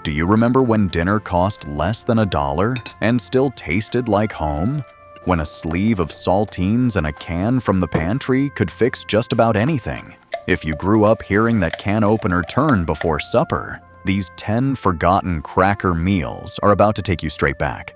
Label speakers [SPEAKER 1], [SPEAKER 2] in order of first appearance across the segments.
[SPEAKER 1] Do you remember when dinner cost less than $1 and still tasted like home? When a sleeve of saltines and a can from the pantry could fix just about anything? If you grew up hearing that can opener turn before supper, these 10 forgotten cracker meals are about to take you straight back.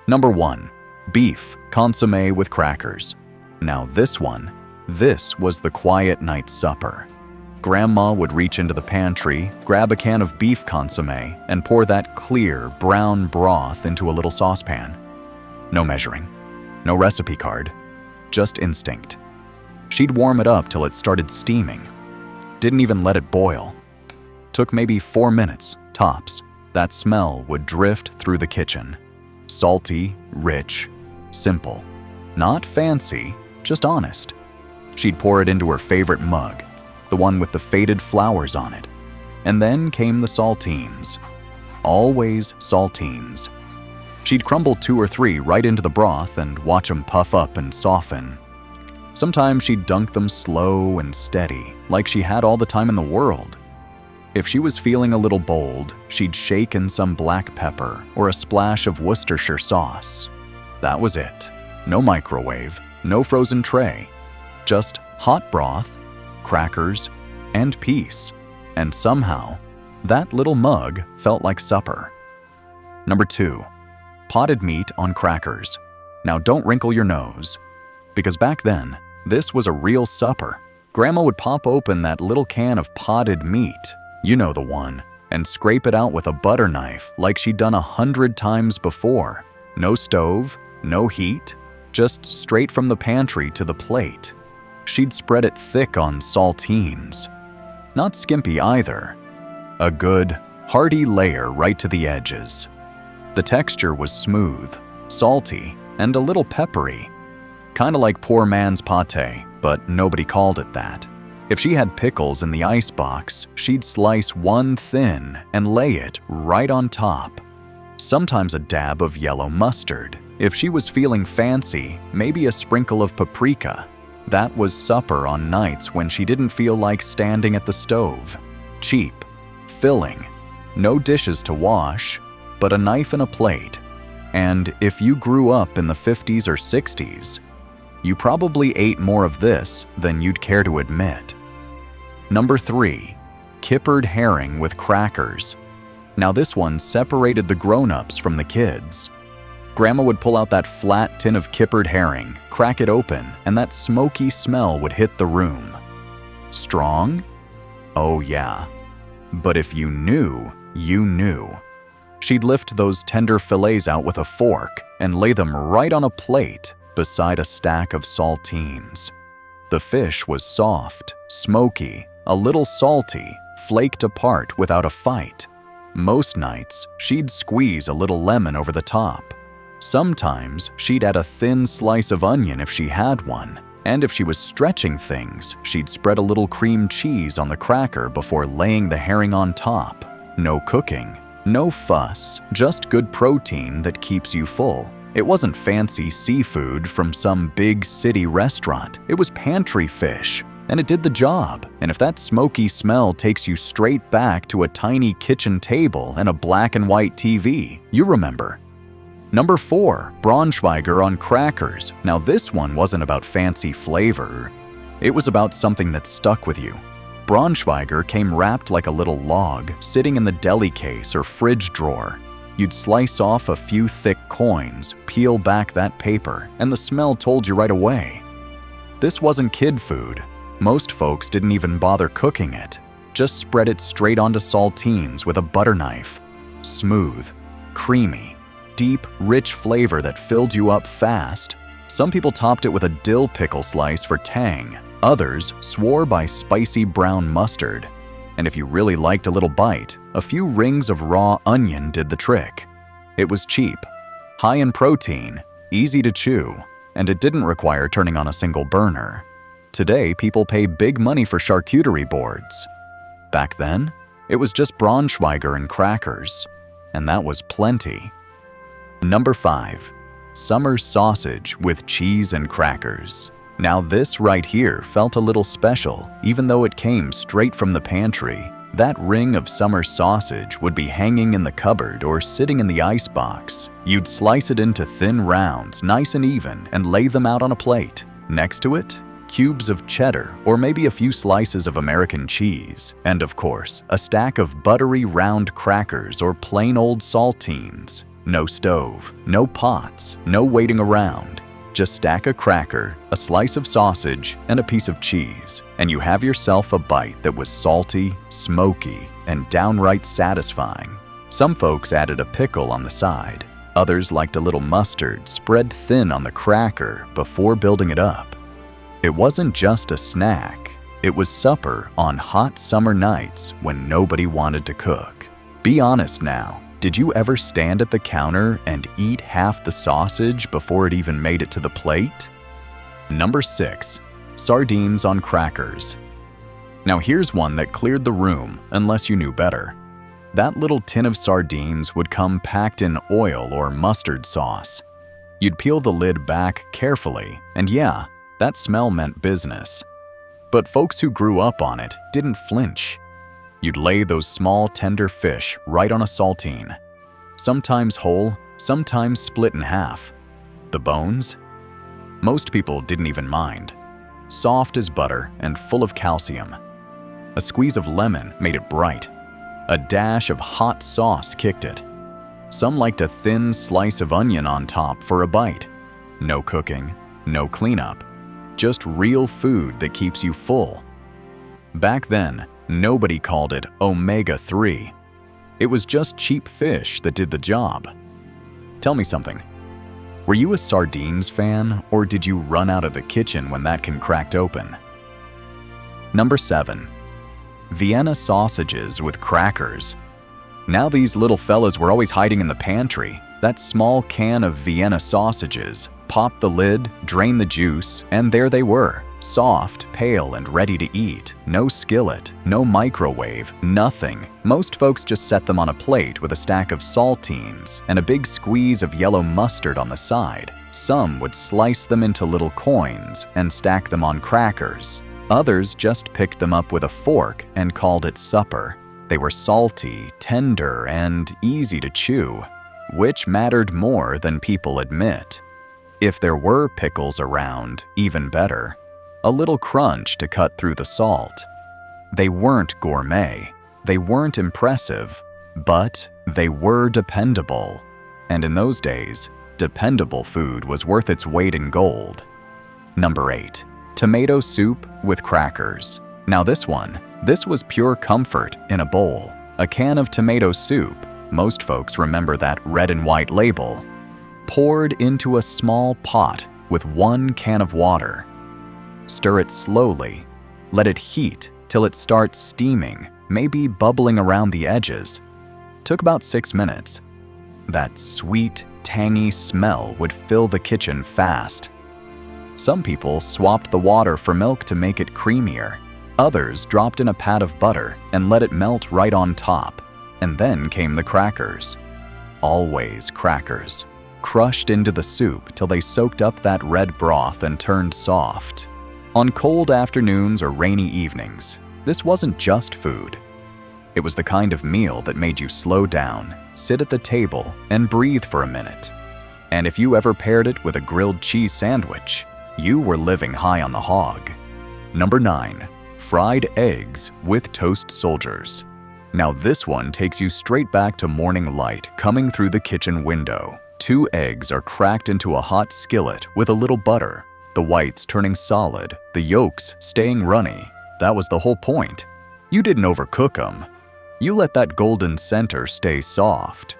[SPEAKER 1] Number 1. Beef Consommé with crackers. Now this was the quiet night supper. Grandma would reach into the pantry, grab a can of beef consommé, and pour that clear, brown broth into a little saucepan. No measuring, no recipe card, just instinct. She'd warm it up till it started steaming. Didn't even let it boil. Took maybe 4 minutes, tops. That smell would drift through the kitchen. Salty, rich, simple. Not fancy, just honest. She'd pour it into her favorite mug, the one with the faded flowers on it. And then came the saltines. Always saltines. She'd crumble 2 or 3 right into the broth and watch them puff up and soften. Sometimes she'd dunk them slow and steady, like she had all the time in the world. If she was feeling a little bold, she'd shake in some black pepper or a splash of Worcestershire sauce. That was it. No microwave, no frozen tray. Just hot broth, crackers, and peace. And somehow, that little mug felt like supper. Number 2. Potted meat on crackers. Now don't wrinkle your nose, because back then, this was a real supper. Grandma would pop open that little can of potted meat, you know the one, and scrape it out with a butter knife like she'd done 100 times before. No stove, no heat, just straight from the pantry to the plate. She'd spread it thick on saltines. Not skimpy either. A good, hearty layer right to the edges. The texture was smooth, salty, and a little peppery. Kinda like poor man's pate, but nobody called it that. If she had pickles in the icebox, she'd slice one thin and lay it right on top. Sometimes a dab of yellow mustard. If she was feeling fancy, maybe a sprinkle of paprika. That was supper on nights when she didn't feel like standing at the stove. Cheap, filling, no dishes to wash, but a knife and a plate. And if you grew up in the 50s or 60s, you probably ate more of this than you'd care to admit. Number 3. Kippered Herring with crackers. Now this one separated the grown-ups from the kids. Grandma would pull out that flat tin of kippered herring, crack it open, and that smoky smell would hit the room. Strong? Oh yeah. But if you knew, you knew. She'd lift those tender fillets out with a fork and lay them right on a plate beside a stack of saltines. The fish was soft, smoky, a little salty, flaked apart without a fight. Most nights, she'd squeeze a little lemon over the top. Sometimes, she'd add a thin slice of onion if she had one, and if she was stretching things, she'd spread a little cream cheese on the cracker before laying the herring on top. No cooking, no fuss, just good protein that keeps you full. It wasn't fancy seafood from some big city restaurant. It was pantry fish, and it did the job. And if that smoky smell takes you straight back to a tiny kitchen table and a black and white TV, you remember. Number 4. Braunschweiger on crackers. Now this one wasn't about fancy flavor. It was about something that stuck with you. Braunschweiger came wrapped like a little log, sitting in the deli case or fridge drawer. You'd slice off a few thick coins, peel back that paper, and the smell told you right away. This wasn't kid food. Most folks didn't even bother cooking it. Just spread it straight onto saltines with a butter knife. Smooth, creamy, deep, rich flavor that filled you up fast. Some people topped it with a dill pickle slice for tang. Others swore by spicy brown mustard. And if you really liked a little bite, a few rings of raw onion did the trick. It was cheap, high in protein, easy to chew, and it didn't require turning on a single burner. Today, people pay big money for charcuterie boards. Back then, it was just Braunschweiger and crackers, and that was plenty. Number 5. Summer sausage with cheese and crackers. Now this right here felt a little special, even though it came straight from the pantry. That ring of summer sausage would be hanging in the cupboard or sitting in the icebox. You'd slice it into thin rounds, nice and even, and lay them out on a plate. Next to it, cubes of cheddar or maybe a few slices of American cheese. And of course, a stack of buttery round crackers or plain old saltines. No stove, no pots, no waiting around. Just stack a cracker, a slice of sausage, and a piece of cheese, and you have yourself a bite that was salty, smoky, and downright satisfying. Some folks added a pickle on the side. Others liked a little mustard spread thin on the cracker before building it up. It wasn't just a snack. It was supper on hot summer nights when nobody wanted to cook. Be honest now. Did you ever stand at the counter and eat half the sausage before it even made it to the plate? Number 6. Sardines on crackers. Now here's one that cleared the room unless you knew better. That little tin of sardines would come packed in oil or mustard sauce. You'd peel the lid back carefully, and yeah, that smell meant business. But folks who grew up on it didn't flinch. You'd lay those small, tender fish right on a saltine. Sometimes whole, sometimes split in half. The bones? Most people didn't even mind. Soft as butter and full of calcium. A squeeze of lemon made it bright. A dash of hot sauce kicked it. Some liked a thin slice of onion on top for a bite. No cooking, no cleanup. Just real food that keeps you full. Back then, nobody called it omega-3. It was just cheap fish that did the job. Tell me something. Were you a sardines fan, or did you run out of the kitchen when that can cracked open? Number 7. Vienna sausages with crackers. Now these little fellas were always hiding in the pantry. That small can of Vienna sausages. Pop the lid, drain the juice, and there they were. Soft, pale, and ready to eat. No skillet, no microwave, nothing. Most folks just set them on a plate with a stack of saltines and a big squeeze of yellow mustard on the side. Some would slice them into little coins and stack them on crackers. Others just picked them up with a fork and called it supper. They were salty, tender, and easy to chew, which mattered more than people admit. If there were pickles around, even better. A little crunch to cut through the salt. They weren't gourmet, they weren't impressive, but they were dependable. And in those days, dependable food was worth its weight in gold. Number 8. Tomato soup with crackers. Now this was pure comfort in a bowl. A can of tomato soup, most folks remember that red and white label, poured into a small pot with 1 can of water. Stir it slowly. Let it heat till it starts steaming, maybe bubbling around the edges. Took about 6 minutes. That sweet, tangy smell would fill the kitchen fast. Some people swapped the water for milk to make it creamier. Others dropped in a pat of butter and let it melt right on top. And then came the crackers. Always crackers. Crushed into the soup till they soaked up that red broth and turned soft. On cold afternoons or rainy evenings, this wasn't just food. It was the kind of meal that made you slow down, sit at the table, and breathe for a minute. And if you ever paired it with a grilled cheese sandwich, you were living high on the hog. Number 9. Fried eggs with toast soldiers. Now this one takes you straight back to morning light coming through the kitchen window. 2 eggs are cracked into a hot skillet with a little butter. The whites turning solid, the yolks staying runny. That was the whole point. You didn't overcook them. You let that golden center stay soft.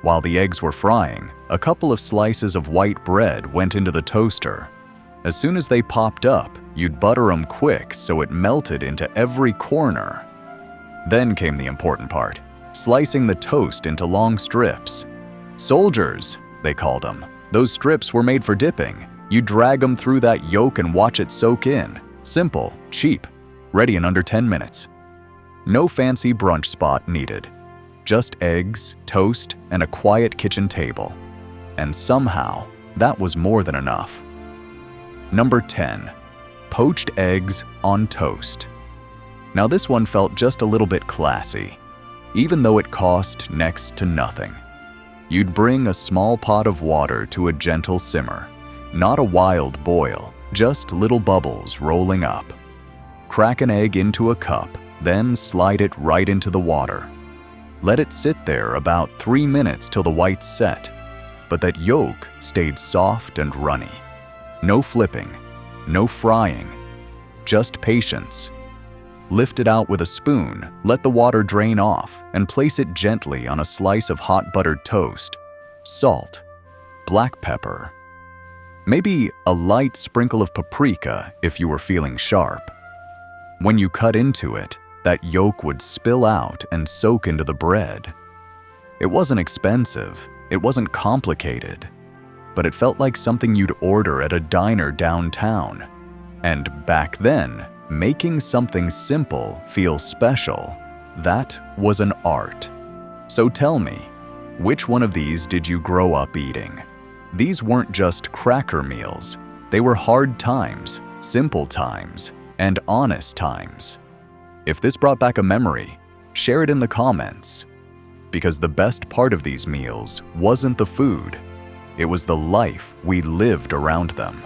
[SPEAKER 1] While the eggs were frying, a couple of slices of white bread went into the toaster. As soon as they popped up, you'd butter them quick so it melted into every corner. Then came the important part, slicing the toast into long strips. Soldiers, they called them. Those strips were made for dipping. You drag them through that yolk and watch it soak in. Simple, cheap, ready in under 10 minutes. No fancy brunch spot needed. Just eggs, toast, and a quiet kitchen table. And somehow, that was more than enough. Number 10. Poached eggs on toast. Now this one felt just a little bit classy, even though it cost next to nothing. You'd bring a small pot of water to a gentle simmer, not a wild boil, just little bubbles rolling up. Crack an egg into a cup, then slide it right into the water. Let it sit there about 3 minutes till the whites set, but that yolk stayed soft and runny. No flipping, no frying, just patience. Lift it out with a spoon, let the water drain off, and place it gently on a slice of hot buttered toast. Salt, black pepper, maybe a light sprinkle of paprika if you were feeling sharp. When you cut into it, that yolk would spill out and soak into the bread. It wasn't expensive, it wasn't complicated, but it felt like something you'd order at a diner downtown. And back then, making something simple feel special, that was an art. So tell me, which one of these did you grow up eating? These weren't just cracker meals, they were hard times, simple times, and honest times. If this brought back a memory, share it in the comments. Because the best part of these meals wasn't the food, it was the life we lived around them.